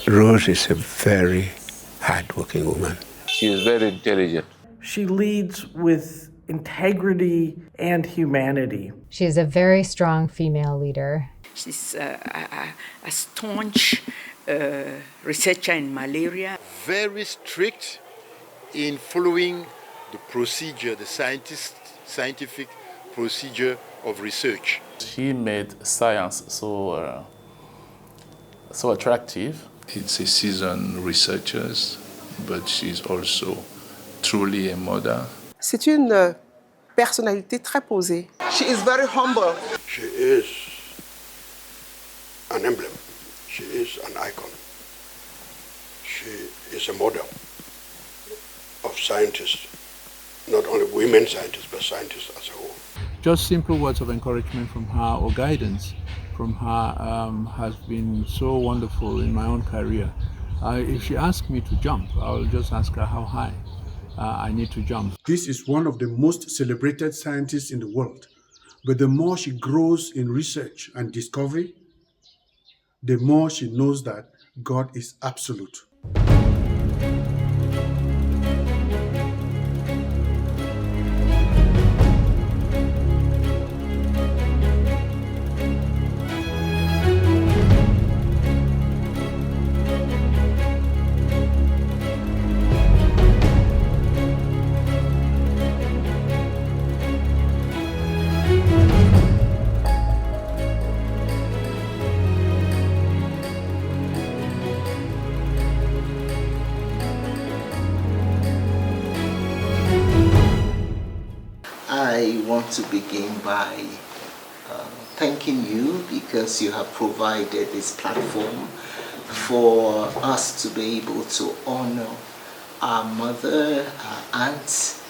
Rose is a very hardworking woman. She is very intelligent. She leads with integrity and humanity. She is a very strong female leader. She's a staunch researcher in malaria. Very strict in following the procedure, the scientific procedure of research. She made science so attractive. It's a seasoned researcher, but she's also truly a mother. C'est une personnalité très posée. She is very humble. She is an emblem. She is an icon. She is a model of scientists, not only women scientists, but scientists as a whole. Just simple words of encouragement from her or guidance from her has been so wonderful in my own career. If she asks me to jump, I'll just ask her how high I need to jump. This is one of the most celebrated scientists in the world. But the more she grows in research and discovery, the more she knows that God is absolute. I want to begin by thanking you because you have provided this platform for us to be able to honor our mother, our aunt,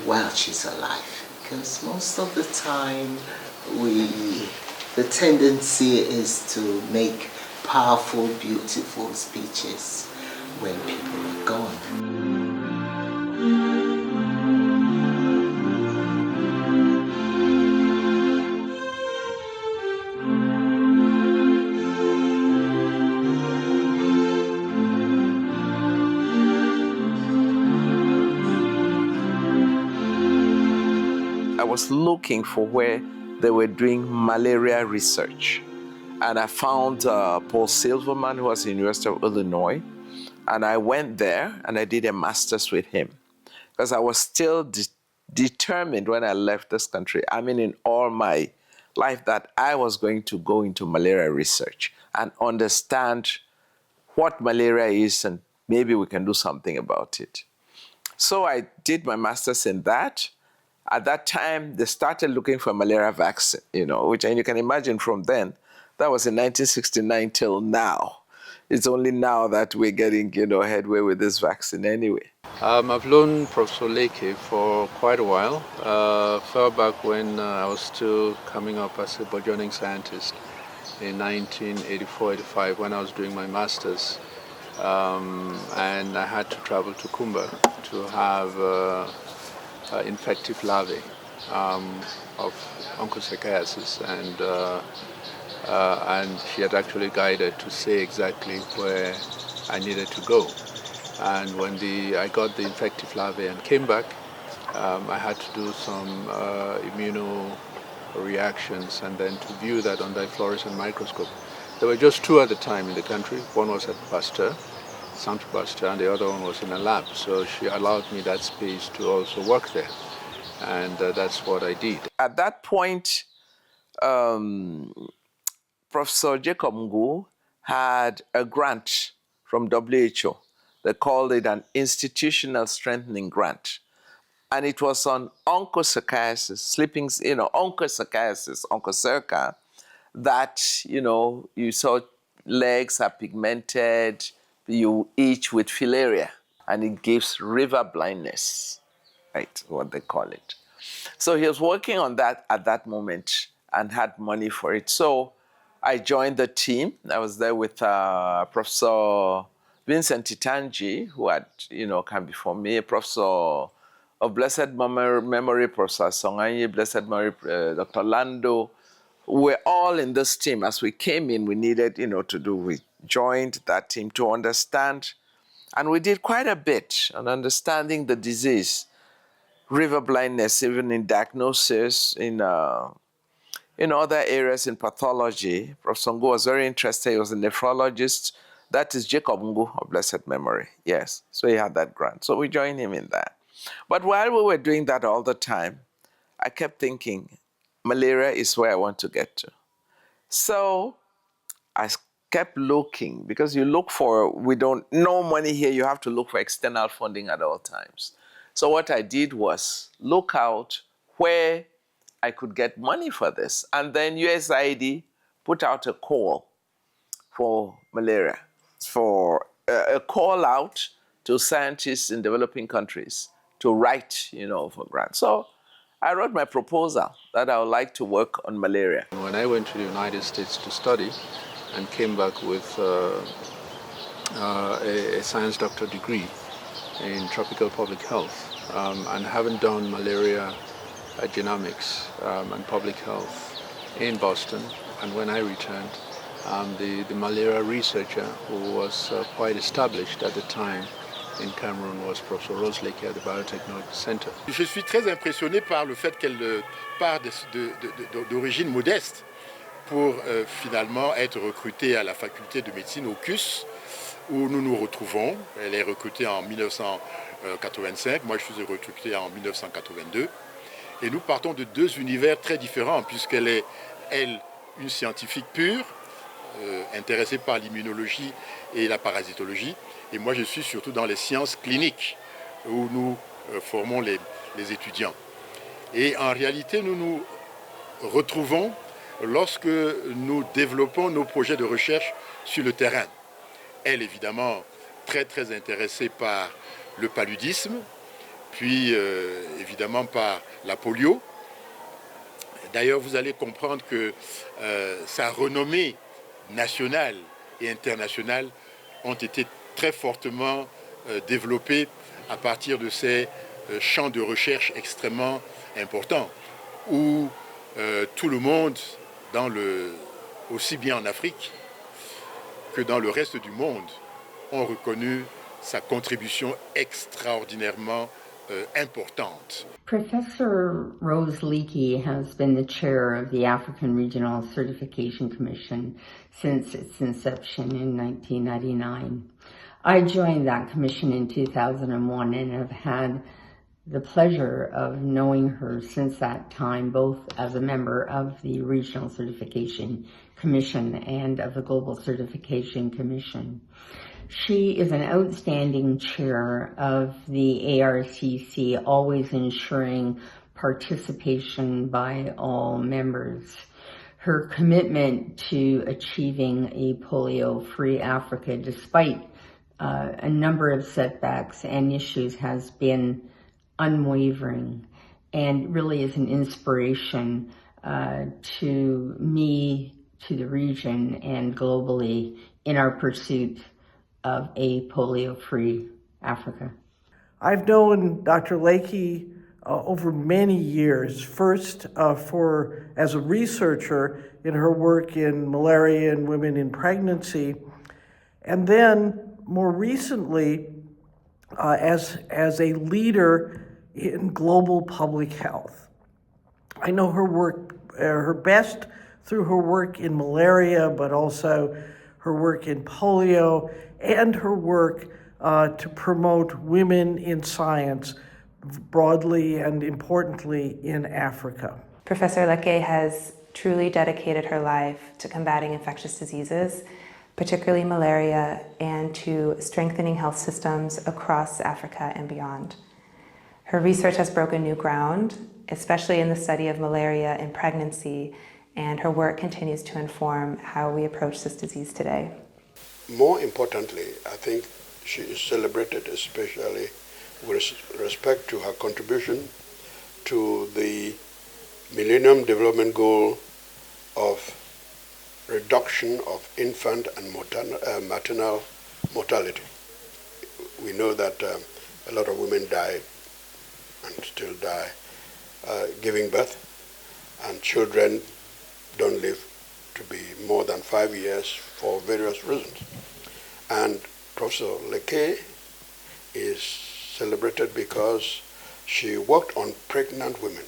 while she's alive. Because most of the time, the tendency is to make powerful, beautiful speeches when people are gone. I was looking for where they were doing malaria research. And I found Paul Silverman, who was at the University of Illinois. And I went there and I did a master's with him. Because I was still determined when I left this country, I mean in all my life, that I was going to go into malaria research and understand what malaria is and maybe we can do something about it. So I did my master's in that. At that time, they started looking for a malaria vaccine, which, and you can imagine from then, that was in 1969 till now. It's only now that we're getting, headway with this vaccine anyway. I've known Professor Leke for quite a while, far back when I was still coming up as a burgeoning scientist in 1984-85 when I was doing my master's. And I had to travel to Kumba to have infective larvae of onchocerciasis, and she had actually guided to say exactly where I needed to go. And when I got the infective larvae and came back, I had to do some immuno reactions and then to view that under a fluorescent microscope. There were just two at the time in the country. One was at Pasteur, Centre Pasteur, and the other one was in a lab. So she allowed me that space to also work there. And that's what I did. At that point, Professor Jacob Ngu had a grant from WHO. They called it an institutional strengthening grant. And it was on onchocerciasis, onchocerciasis, onchocerca, that, you saw legs are pigmented, you itch with filaria, and it gives river blindness, right, what they call it. So he was working on that at that moment and had money for it. So I joined the team. I was there with Professor Vincent Titanji, who had, come before me, Professor of blessed memory, Professor Songayi, blessed memory, Dr. Lando. We're all in this team. As we came in, we needed, to do with joined that team to understand, and we did quite a bit on understanding the disease, river blindness, even in diagnosis, in other areas in pathology. Professor Ngo was very interested. He was a nephrologist. That is Jacob Ngo of blessed memory. Yes, so he had that grant. So we joined him in that. But while we were doing that all the time, I kept thinking, malaria is where I want to get to. So I kept looking, because you look for, we don't, no money here, you have to look for external funding at all times. So what I did was look out where I could get money for this. And then USAID put out a call for malaria, for a call out to scientists in developing countries to write, for grants. So I wrote my proposal that I would like to work on malaria. When I went to the United States to study and came back with a science doctor degree in tropical public health, and having done malaria genomics and public health in Boston, and when I returned, the malaria researcher who was quite established at the time in Cameroon was Professor Leke at the Biotechnology Center. Je suis très impressionné par le fait qu'elle part d'origine modeste pour finalement être recrutée à la faculté de médecine au CUS, où nous nous retrouvons. Elle est recrutée en 1985, moi je suis recruté en 1982. Et nous partons de deux univers très différents, puisqu'elle est, elle, une scientifique pure, intéressée par l'immunologie et la parasitologie. Et moi, je suis surtout dans les sciences cliniques, où nous formons les étudiants. Et en réalité, nous nous retrouvons lorsque nous développons nos projets de recherche sur le terrain. Elle, évidemment, très, très intéressée par le paludisme, puis évidemment par la polio. D'ailleurs, vous allez comprendre que sa renommée nationale et internationale ont été très fortement développées à partir de ces champs de recherche extrêmement importants, où tout le monde, aussi bien en Afrique que dans le reste du monde, ont reconnu sa contribution extraordinairement importante. Professor Rose Leke has been the chair of the African Regional Certification Commission since its inception in 1999. I joined that commission in 2001 and have had the pleasure of knowing her since that time, both as a member of the Regional Certification Commission and of the Global Certification Commission. She is an outstanding chair of the ARCC, always ensuring participation by all members. Her commitment to achieving a polio-free Africa, despite a number of setbacks and issues, has been unwavering and really is an inspiration to me, to the region, and globally in our pursuit of a polio-free Africa. I've known Dr. Leke over many years, first as a researcher in her work in malaria and women in pregnancy, and then more recently as a leader in global public health. I know her work, her best through her work in malaria, but also her work in polio, and her work to promote women in science broadly and importantly in Africa. Professor Leke has truly dedicated her life to combating infectious diseases, particularly malaria, and to strengthening health systems across Africa and beyond. Her research has broken new ground, especially in the study of malaria in pregnancy, and her work continues to inform how we approach this disease today. More importantly, I think she is celebrated especially with respect to her contribution to the Millennium Development Goal of reduction of infant and maternal mortality. We know that a lot of women die and still die giving birth, and children don't live to be more than 5 years for various reasons. And Professor Leke is celebrated because she worked on pregnant women,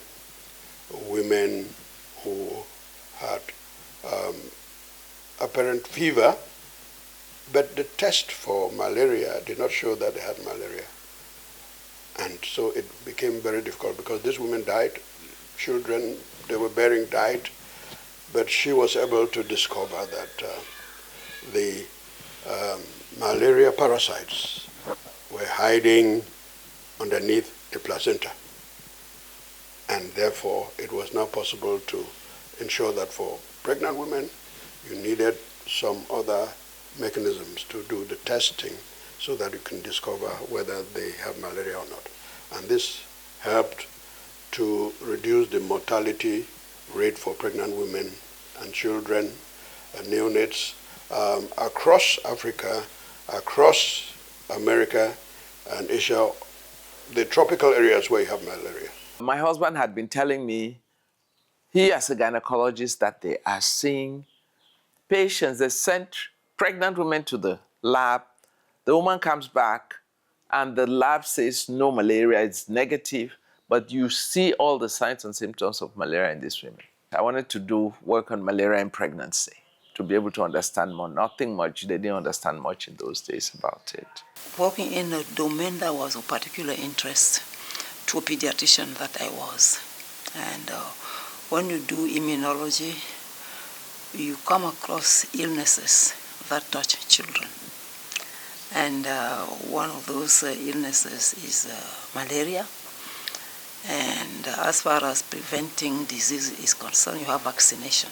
women who had apparent fever, but the test for malaria did not show that they had malaria. And so it became very difficult because these women died, children they were bearing died, but she was able to discover that the malaria parasites were hiding underneath the placenta. And therefore, it was now possible to ensure that for pregnant women, you needed some other mechanisms to do the testing so that you can discover whether they have malaria or not. And this helped to reduce the mortality rate for pregnant women and children and neonates across Africa, across America and Asia, the tropical areas where you have malaria. My husband had been telling me, he as a gynecologist, that they are seeing patients, they sent pregnant women to the lab, the woman comes back and the lab says no malaria, it's negative, but you see all the signs and symptoms of malaria in these women. I wanted to do work on malaria in pregnancy, to be able to understand more. Nothing much, they didn't understand much in those days about it. Working in a domain that was of particular interest to a pediatrician that I was. And when you do immunology, you come across illnesses that touch children. And one of those illnesses is malaria. And as far as preventing disease is concerned, you have vaccination.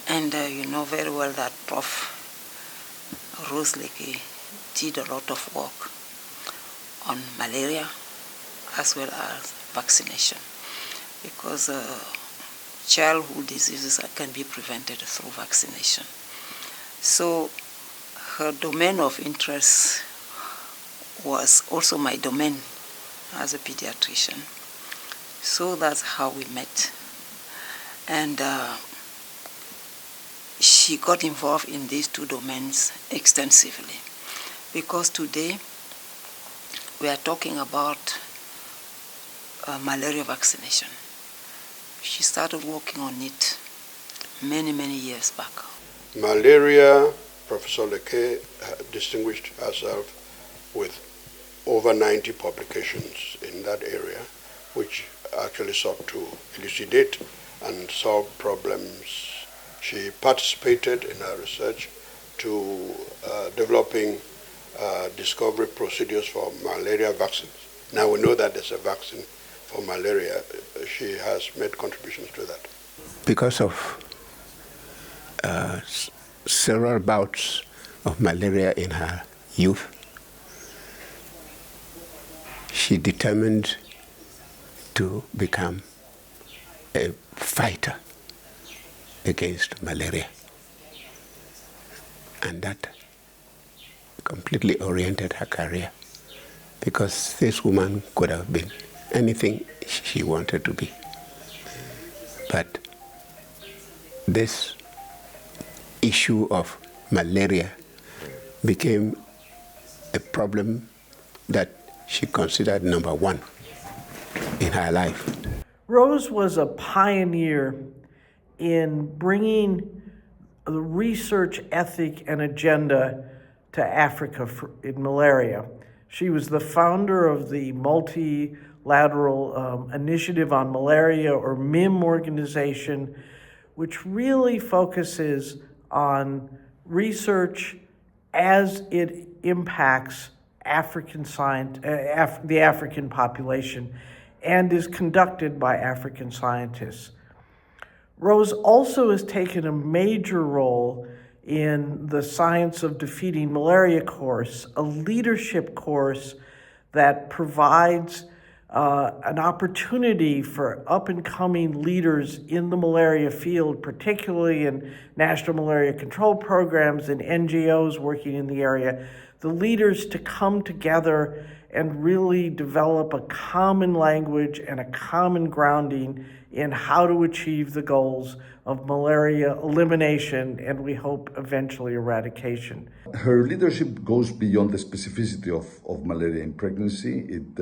And you know very well that Prof. Leke did a lot of work on malaria as well as vaccination, because childhood diseases can be prevented through vaccination. So her domain of interest was also my domain as a pediatrician. So that's how we met. And she got involved in these two domains extensively, because today we are talking about malaria vaccination. She started working on it many, many years back. Malaria, Professor Leke distinguished herself with over 90 publications in that area, which actually sought to elucidate and solve problems. She participated in her research to developing discovery procedures for malaria vaccines. Now we know that there's a vaccine for malaria. She has made contributions to that. Because of several bouts of malaria in her youth, she determined to become a fighter against malaria. And that completely oriented her career, because this woman could have been anything she wanted to be. But this issue of malaria became a problem that she considered number one in her life. Rose was a pioneer in bringing the research ethic and agenda to Africa in malaria. She was the founder of the Multilateral Initiative on Malaria, or MIM organization, which really focuses on research as it impacts the African population, and is conducted by African scientists. Rose also has taken a major role in the Science of Defeating Malaria course, a leadership course that provides an opportunity for up-and-coming leaders in the malaria field, particularly in national malaria control programs and NGOs working in the area, the leaders to come together and really develop a common language and a common grounding in how to achieve the goals of malaria elimination and, we hope, eventually eradication. Her leadership goes beyond the specificity of malaria in pregnancy. It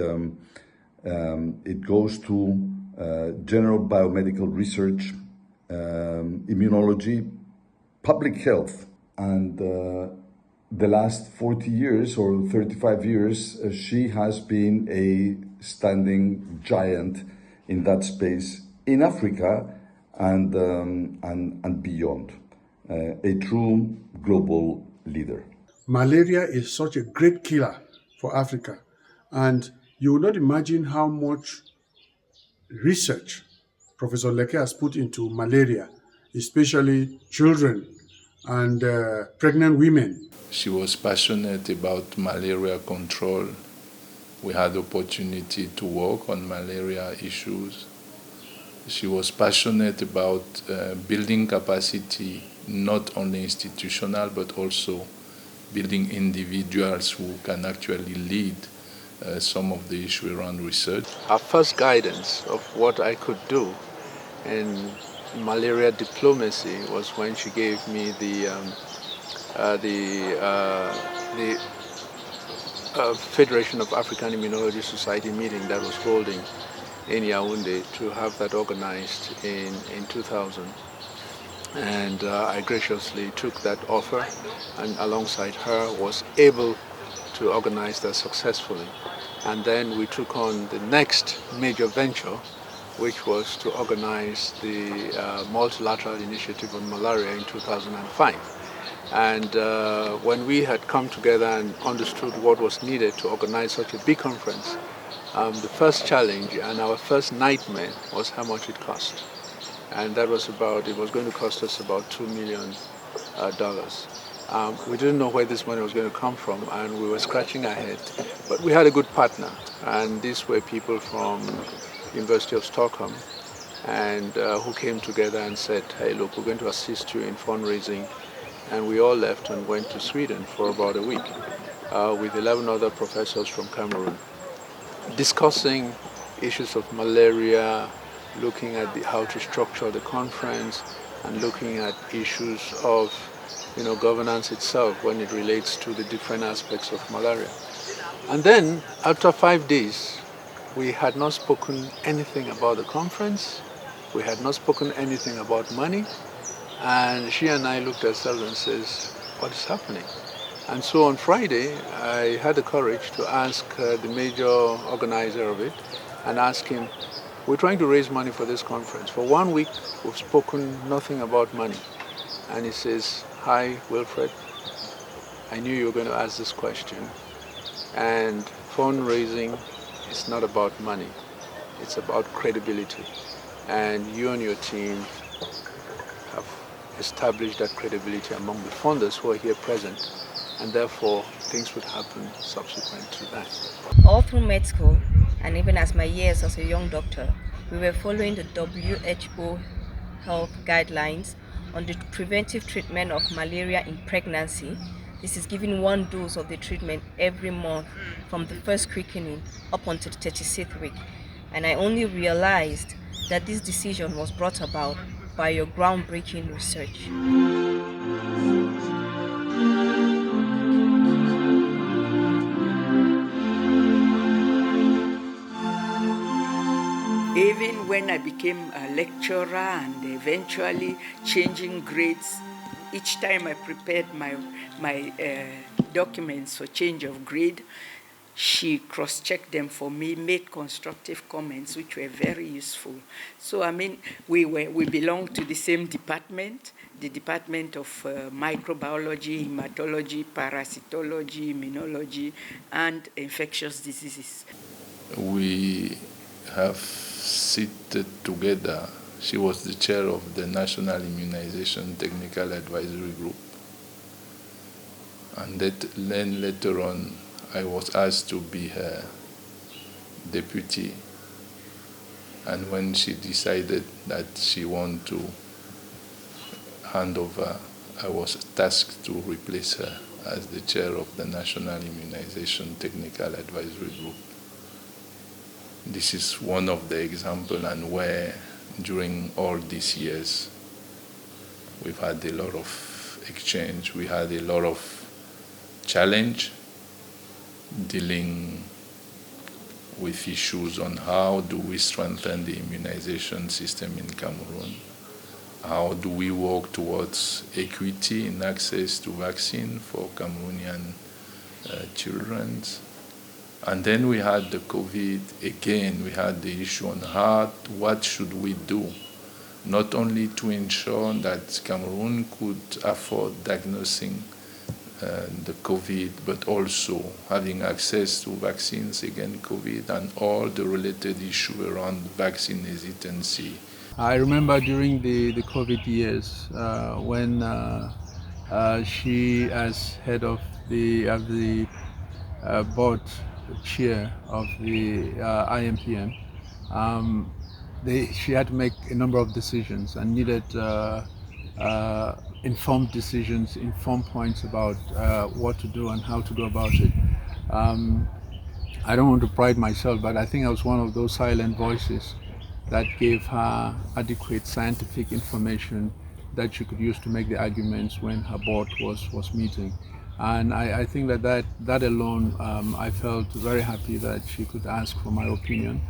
goes to general biomedical research, immunology, public health, and the last 40 years or 35 years, she has been a standing giant in that space in Africa and beyond, a true global leader. Malaria is such a great killer for Africa, and you will not imagine how much research Professor Leke has put into malaria, especially children and pregnant women. She was passionate about malaria control. We had the opportunity to work on malaria issues. She was passionate about building capacity, not only institutional, but also building individuals who can actually lead some of the issue around research. Her first guidance of what I could do in malaria diplomacy was when she gave me the Federation of African Immunology Society meeting that was holding in Yaoundé to have that organized in 2000. And I graciously took that offer, and alongside her was able to organize that successfully. And then we took on the next major venture, which was to organize the multilateral initiative on malaria in 2005. And when we had come together and understood what was needed to organize such a big conference, the first challenge and our first nightmare was how much it cost. And that was it was going to cost us about $2 million. We didn't know where this money was going to come from, and we were scratching our head. But we had a good partner, and these were people from University of Stockholm, and who came together and said, hey, look, we're going to assist you in fundraising. And we all left and went to Sweden for about a week with 11 other professors from Cameroon, discussing issues of malaria, looking at how to structure the conference, and looking at issues of governance itself when it relates to the different aspects of malaria. And then, after 5 days, we had not spoken anything about the conference, we had not spoken anything about money, and she and I looked at ourselves and says, what is happening? And so on Friday, I had the courage to ask the major organizer of it and ask him, we're trying to raise money for this conference. For 1 week, we've spoken nothing about money. And he says, hi, Wilfred, I knew you were going to ask this question. And fundraising is not about money. It's about credibility. And you and your team have established that credibility among the funders who are here present. And therefore, things would happen subsequent to that. All through med school, and even as my years as a young doctor, we were following the WHO health guidelines on the preventive treatment of malaria in pregnancy. This is giving 1 dose of the treatment every month from the first quickening up until the 36th week. And I only realized that this decision was brought about by your groundbreaking research. Even when I became a lecturer and eventually changing grades, each time I prepared my documents for change of grade, she cross-checked them for me, made constructive comments, which were very useful. So, I mean, we belong to the same department, the Department of Microbiology, Hematology, Parasitology, Immunology, and Infectious Diseases. We have seated together. She was the chair of the National Immunization Technical Advisory Group. And then later on, I was asked to be her deputy. And when she decided that she wanted to hand over, I was tasked to replace her as the chair of the National Immunization Technical Advisory Group. This is one of the examples, and where during all these years we've had a lot of exchange, we had a lot of challenge dealing with issues on how do we strengthen the immunization system in Cameroon, how do we work towards equity in access to vaccine for Cameroonian children. And then we had the COVID again, we had the issue on what should we do, not only to ensure that Cameroon could afford diagnosing the COVID, but also having access to vaccines against COVID and all the related issues around vaccine hesitancy. I remember during the COVID years when she, as head of the board chair of the IMPM, she had to make a number of decisions and needed informed decisions, informed points about what to do and how to go about it. I don't want to pride myself, but I think I was one of those silent voices that gave her adequate scientific information that she could use to make the arguments when her board was meeting. And I think that alone, I felt very happy that she could ask for my opinion,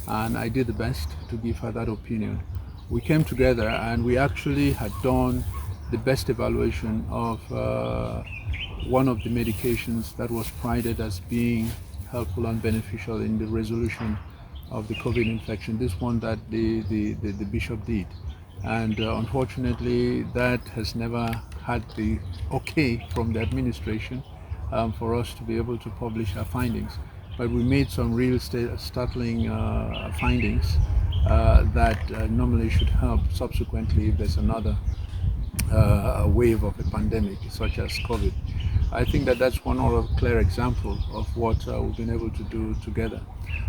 and I did the best to give her that opinion. We came together and we actually had done the best evaluation of one of the medications that was prided as being helpful and beneficial in the resolution of the COVID infection, this one that the bishop did. And unfortunately, that has never had the okay from the administration for us to be able to publish our findings. But we made some real startling findings that normally should help subsequently if there's another wave of a pandemic such as COVID. I think that's one other clear example of what we've been able to do together.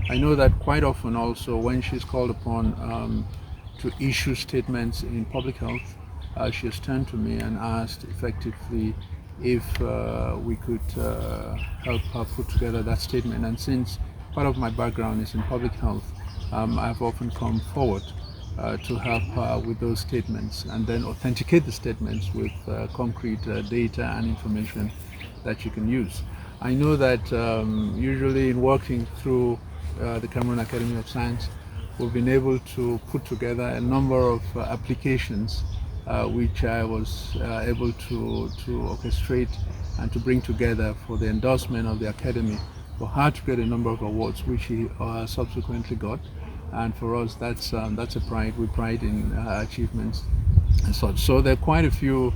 I know that quite often also when she's called upon to issue statements in public health, she has turned to me and asked effectively if we could help her put together that statement. And since part of my background is in public health, I've often come forward to help her with those statements and then authenticate the statements with concrete data and information that you can use. I know that usually in working through the Cameroon Academy of Science, we've been able to put together a number of applications which I was able to orchestrate and to bring together for the endorsement of the Academy for her to get a number of awards which she subsequently got. And for us, that's a pride. We pride in achievements and such. So there are quite a few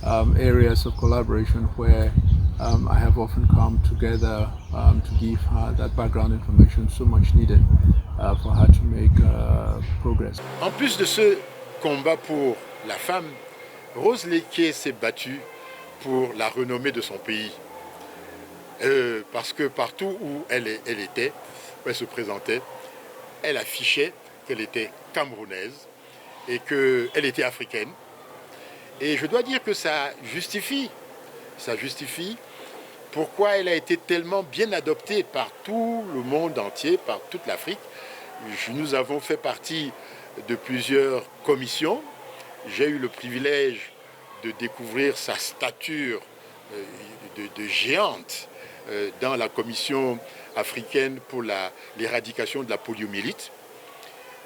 areas of collaboration where I have often come together to give her that background information so much needed for her to make progress. En plus de ce combat pour la femme, Rose Leke s'est battue pour la renommée de son pays. Parce que partout où elle était, où elle se présentait, elle affichait qu'elle était camerounaise et qu'elle était africaine. Et je dois dire que ça justifie pourquoi elle a été tellement bien adoptée par tout le monde entier, par toute l'Afrique. Nous avons fait partie de plusieurs commissions. J'ai eu le privilège de découvrir sa stature de géante dans la commission africaine pour l'éradication de la poliomyélite.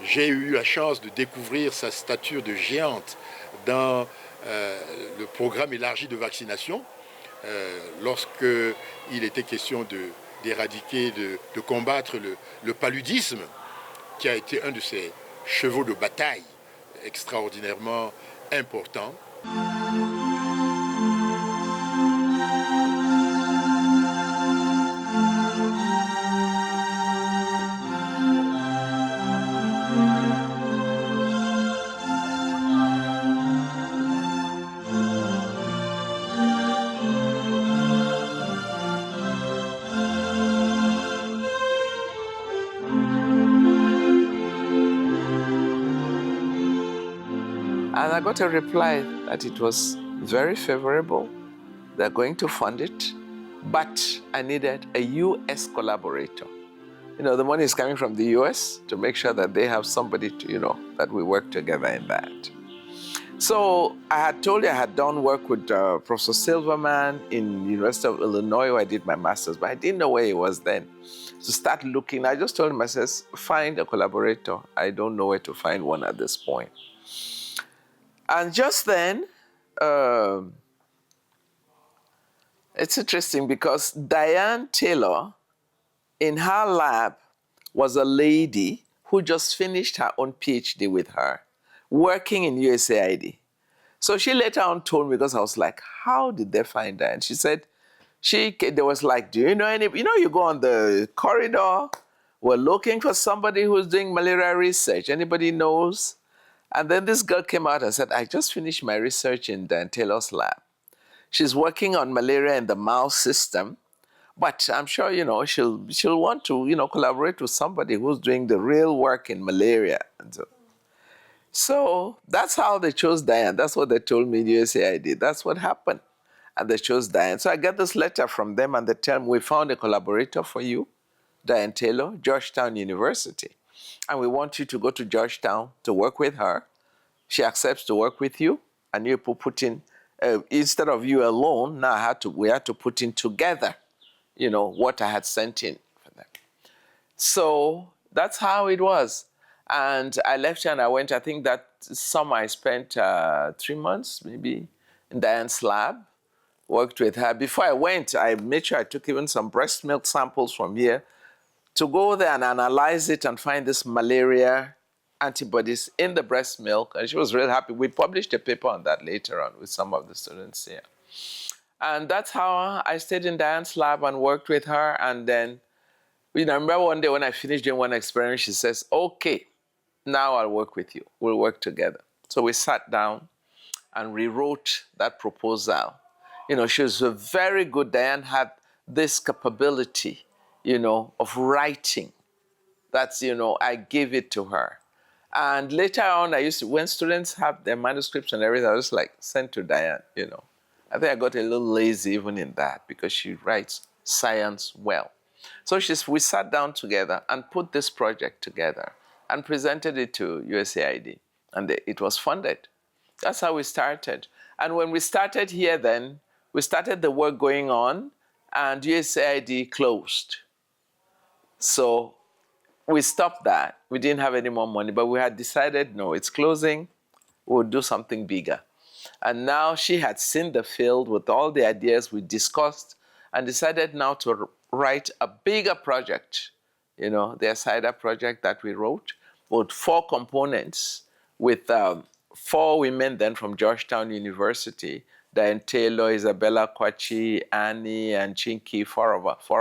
J'ai eu la chance de découvrir sa stature de géante dans le programme élargi de vaccination, lorsqu'il était question d'éradiquer, de combattre le paludisme, qui a été un de ses chevaux de bataille extraordinairement importants. And I got a reply that it was very favorable. They're going to fund it, but I needed a US collaborator. You know, the money is coming from the US to make sure that they have somebody to, you know, that we work together in that. So I had told you I had done work with Professor Silverman in University of Illinois where I did my master's, but I didn't know where he was then. To start looking, I just told him, I says, find a collaborator. I don't know where to find one at this point. And just then, it's interesting because Diane Taylor, in her lab, was a lady who just finished her own PhD with her, working in USAID. So she later on told me, because I was like, how did they find her? And she said, there was like, do you know any, you know, you go on the corridor, we're looking for somebody who's doing malaria research. Anybody knows? And then this girl came out and said, I just finished my research in Dan Taylor's lab. She's working on malaria in the mouse system, but I'm sure, you know, she'll want to, you know, collaborate with somebody who's doing the real work in malaria. And so that's how they chose Diane. That's what they told me in USAID. That's what happened. And they chose Diane. So I get this letter from them and they tell me, we found a collaborator for you, Diane Taylor, Georgetown University. And we want you to go to Georgetown to work with her. She accepts to work with you. And you put in, instead of you alone, now we had to put in together, you know, what I had sent in for them. So that's how it was. And I left her and I went, I think that summer I spent 3 months maybe in Diane's lab, worked with her. Before I went, I made sure I took even some breast milk samples from here to go there and analyze it and find this malaria antibodies in the breast milk. And she was really happy. We published a paper on that later on with some of the students here. And that's how I stayed in Diane's lab and worked with her. And then, you know, I remember one day when I finished doing one experiment, she says, okay, now I'll work with you. We'll work together. So we sat down and rewrote that proposal. You know, she was very good. Diane had this capability, you know, of writing. That's, you know, I gave it to her. And later on, I used to, when students have their manuscripts and everything, I was like, send to Diane, you know. I think I got a little lazy even in that because she writes science well. So we sat down together and put this project together and presented it to USAID. And it was funded. That's how we started. And when we started here then, we started the work going on and USAID closed. So we stopped that. We didn't have any more money, but we had decided, no, it's closing. We'll do something bigger. And now she had seen the field with all the ideas we discussed and decided now to write a bigger project, you know, the ASIDA project that we wrote with 4 components with 4 women then from Georgetown University, Diane Taylor, Isabella Kwachi, Annie, and Chinky, 4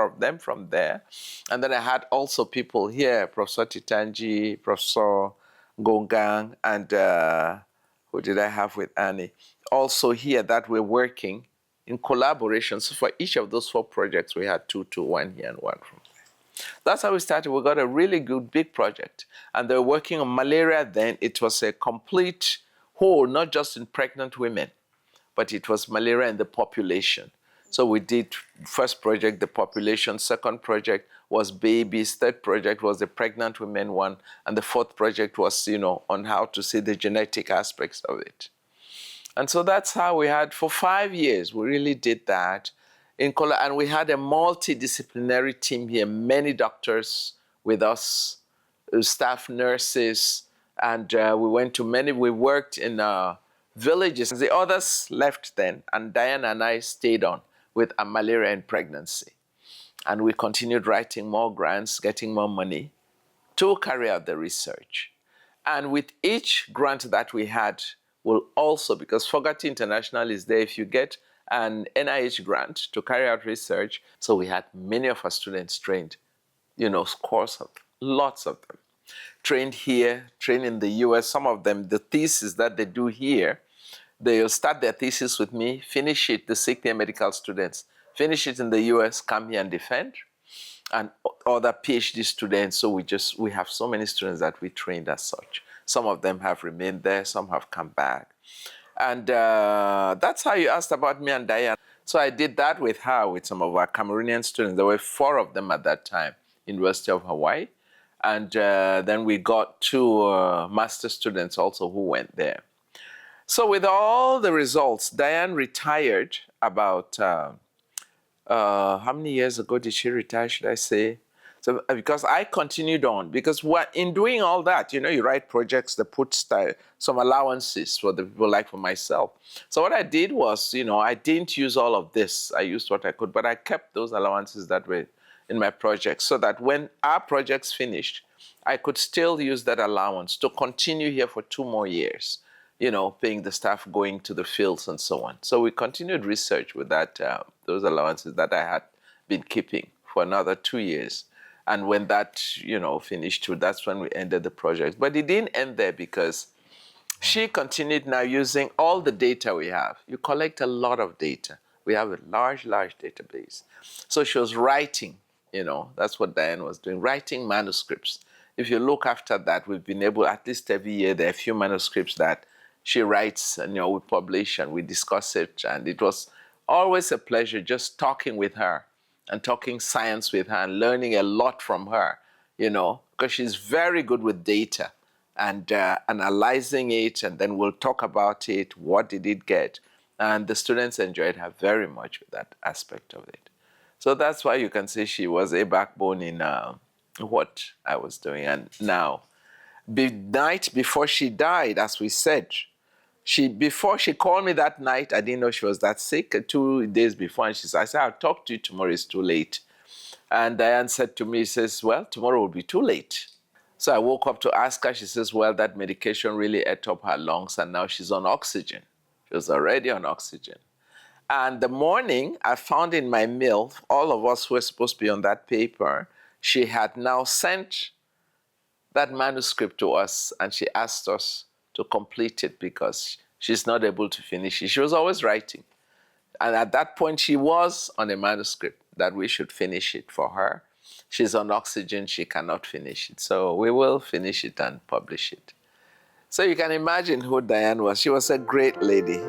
of them from there. And then I had also people here, Professor Titanji, Professor Gongang, and who did I have with Annie? Also here that we're working in collaboration. So for each of those 4 projects, we had 2, 1 here and 1 from there. That's how we started. We got a really good big project. And they're working on malaria then. It was a complete whole, not just in pregnant women, but it was malaria in the population. So we did first project, the population, second project was babies, third project was the pregnant women one, and the 4th project was, you know, on how to see the genetic aspects of it. And so that's how we had, for 5 years, we really did that. And we had a multidisciplinary team here, many doctors with us, staff nurses, and we worked in villages. The others left then, and Diane and I stayed on with a malaria in pregnancy. And we continued writing more grants, getting more money to carry out the research. And with each grant that we had, will also, because Fogarty International is there, if you get an NIH grant to carry out research, so we had many of our students trained, you know, scores of them, lots of them. Trained here, trained in the US, some of them, the thesis that they do here, they'll start their thesis with me, finish it, the 6th-year medical students, finish it in the US, come here and defend, and other PhD students. So we have so many students that we trained as such. Some of them have remained there, some have come back. And that's how you asked about me and Diane. So I did that with her, with some of our Cameroonian students. There were 4 of them at that time, University of Hawaii. And then we got 2 master students also who went there. So with all the results, Diane retired about, how many years ago did she retire, should I say? So because I continued on, because in doing all that, you write projects that put some allowances for the people, like for myself. So what I did was, I didn't use all of this. I used what I could, but I kept those allowances that way in my projects, so that when our projects finished, I could still use that allowance to continue here for 2 more years, paying the staff, going to the fields and so on. So we continued research with that, those allowances that I had been keeping for another 2 years. And when that, finished too, that's when we ended the project. But it didn't end there, because she continued now using all the data we have. You collect a lot of data. We have a large, large database. So she was writing, that's what Diane was doing, writing manuscripts. If you look after that, we've been able, at least every year, there are a few manuscripts that she writes, and we publish and we discuss it. And it was always a pleasure just talking with her and talking science with her and learning a lot from her, because she's very good with data and analyzing it, and then we'll talk about it, what did it get. And the students enjoyed her very much with that aspect of it. So that's why you can say she was a backbone in what I was doing. And now, the night before she died, as we said, before she called me that night, I didn't know she was that sick. 2 days before, and I said, I'll talk to you tomorrow, it's too late. And Diane said to me, says, well, tomorrow will be too late. So I woke up to ask her. She says, well, that medication really ate up her lungs, and now she's on oxygen. She was already on oxygen. And the morning, I found in my mail, all of us who were supposed to be on that paper, she had now sent that manuscript to us, and she asked us to complete it because she's not able to finish it. She was always writing. And at that point, she was on a manuscript that we should finish it for her. She's on oxygen, she cannot finish it. So we will finish it and publish it. So you can imagine who Diane was. She was a great lady.